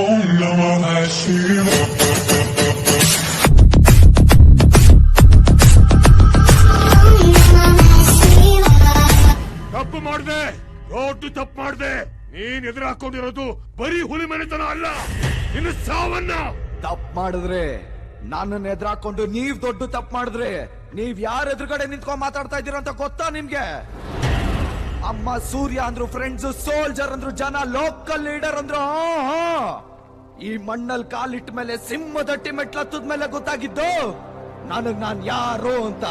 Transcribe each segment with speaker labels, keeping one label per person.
Speaker 1: ಓಂ ನಮಃ ಶಿವಾಯ.
Speaker 2: ತಪ್ಪು ಮಾಡ್ದೆ, ದೊಡ್ಡ ತಪ್ಪು ಮಾಡ್ದೆ. ನೀನ್ ಎದುರು ಹಾಕೊಂಡಿರೋದು ಬರೀ ಹುಲಿ ಮನೆತನ ಅಲ್ಲ, ಇನ್ನು ಸಾವನ್ನ.
Speaker 3: ತಪ್ಪು ಮಾಡಿದ್ರೆ ನನ್ನನ್ನು ಎದುರಾಕೊಂಡು ನೀವ್ ದೊಡ್ಡ ತಪ್ಪು ಮಾಡಿದ್ರೆ ನೀವ್ ಯಾರ ಎದುರುಗಡೆ ನಿಂತ್ಕೊಂಡ್ ಮಾತಾಡ್ತಾ ಇದ್ದೀರ ಅಂತ ಗೊತ್ತಾ ನಿಮ್ಗೆ? ಅಮ್ಮ ಸೂರ್ಯ ಅಂದ್ರು ಫ್ರೆಂಡ್ಸ್, ಸೋಲ್ಜರ್ ಅಂದ್ರು ಜನ, ಲೋಕಲ್ ಲೀಡರ್ ಅಂದ್ರು. ಈ ಮಣ್ಣಲ್ಲಿ ಕಾಲಿಟ್ಟ ಮೇಲೆ ಸಿಂಹದಟ್ಟಿ ಮೆಟ್ಲತ್ತದ ಮೇಲೆ ಗೊತ್ತಾಗಿದ್ದು ನನಗ್ ನಾನ್ ಯಾರು ಅಂತ.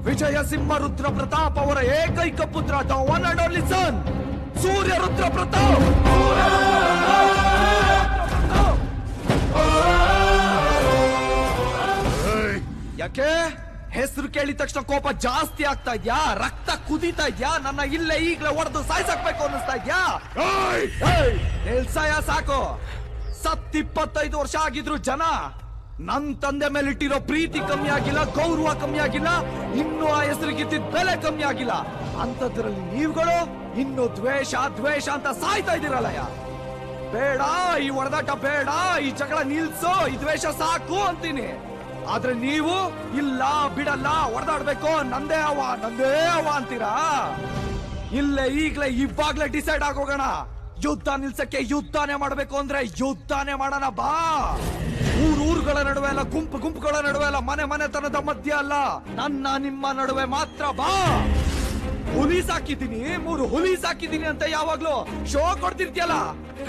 Speaker 3: ವಿಜಯ ಸಿಂಹ ರುದ್ರ ಪ್ರತಾಪ್ ಅವರ ಏಕೈಕ ಪುತ್ರ, the one and only son, Surya Rudra Pratap. ಯಾಕೆ ಹೆಸರು ಕೇಳಿದ ತಕ್ಷಣ ಕೋಪ ಜಾಸ್ತಿ ಆಗ್ತಾ ಇದ್ಯಾ? ರಕ್ತ ಕುದೀತಾ ಇದ್ಯಾ? ನನ್ನ ಇಲ್ಲೇ ಈಗ್ಲೇ ಹೊಡೆದು ಸಾಯ್ಸಾಕ್ಬೇಕು ಅನ್ನಿಸ್ತಾ ಇದ್ಯಾ? ನಿಲ್ಸಯ ಸಾಕು. 25 ವರ್ಷ ಆಗಿದ್ರು ಜನ ನನ್ ತಂದೆ ಮೇಲೆ ಇಟ್ಟಿರೋ ಪ್ರೀತಿ ಕಮ್ಮಿ ಆಗಿಲ್ಲ, ಗೌರವ ಕಮ್ಮಿ ಆಗಿಲ್ಲ, ಇನ್ನು ಆ ಹೆಸರಿಗಿದ್ದ ಬೆಲೆ ಕಮ್ಮಿ ಆಗಿಲ್ಲ. ಅಂತದ್ರಲ್ಲಿ ನೀವುಗಳು ಇನ್ನು ದ್ವೇಷ ದ್ವೇಷ ಅಂತ ಸಾಯ್ತಾ ಇದ್ದೀರಲ್ಲಯ್ಯ. ಬೇಡ ಈ ಹೊಡೆದಾಟ, ಬೇಡ ಈ ಜಗಳ ನಿಲ್ಸೋ, ಈ ದ್ವೇಷ ಸಾಕು ಅಂತೀನಿ. ಆದ್ರೆ ನೀವು ಇಲ್ಲ, ಬಿಡಲ್ಲ, ಹೊಡೆದಾಡ್ಬೇಕು, ನಂದೇ ಅವ ಅಂತೀರಾ? ಇಲ್ಲೇ ಈಗ್ಲೇ ಇವಾಗ್ಲೇ ಡಿಸೈಡ್ ಆಗೋಗೋಣ. ಯುದ್ಧ ನಿಲ್ಸಕ್ಕೆ ಯುದ್ಧನೇ ಮಾಡ್ಬೇಕು ಅಂದ್ರೆ ಯುದ್ಧನೇ ಮಾಡೋಣ ಬಾ. ಊರುಗಳ ನಡುವೆ ಅಲ್ಲ, ಗುಂಪುಗಳ ನಡುವೆ ಅಲ್ಲ, ಮನೆತನದ ಮಧ್ಯ ಅಲ್ಲ, ನನ್ನ ನಿಮ್ಮ ನಡುವೆ ಮಾತ್ರ ಬಾ. ಹುಲಿ ಸಾಕಿದ್ದೀನಿ, 3 ಹುಲಿ ಸಾಕಿದ್ದೀನಿ ಅಂತ ಯಾವಾಗ್ಲೂ ಶೋ ಕೊಡ್ತಿರ್ತೀಯಲ್ಲ,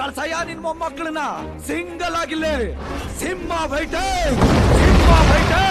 Speaker 3: ಕಳ್ಸಯ್ಯ ನಿನ್ ಮೊಮ್ಮಕ್ಕಳನ್ನ. ಸಿಂಗಲ್ ಆಗಿಲ್ಲೇ ಸಿಂಹ ಬೈಟೆ, ಸಿಂಹ ಬೈಟೆ.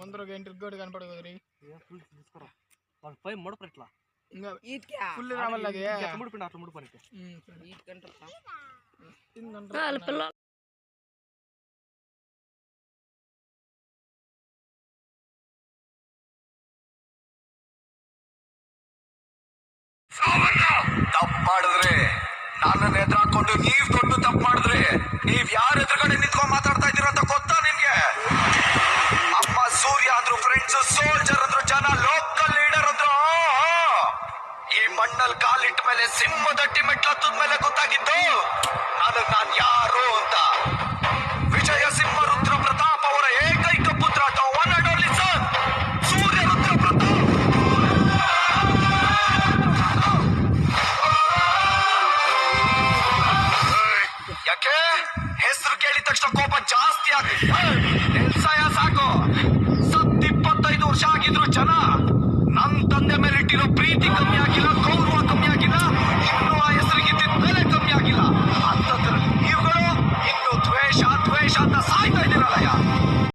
Speaker 4: ముందర గంటకి కనపడదు
Speaker 5: ముడపట్లా
Speaker 4: ఫుల్ రావాలగే
Speaker 5: ముడిపోయిన అట్లా ముడిపోయినట్టు
Speaker 3: ತಪ್ಪು ಮಾಡಿದ್ರೆ ನನ್ನನ್ನು ಎದುರಾಕೊಂಡು ನೀವ್ ದೊಡ್ಡ ತಪ್ಪು ಮಾಡಿದ್ರೆ ನೀವ್ ಯಾರ ಎದುರುಗಡೆ ನಿಂತ್ಕೊಂಡ್ ಮಾತಾಡ್ತಾ ಇದ್ದೀರ ಅಂತ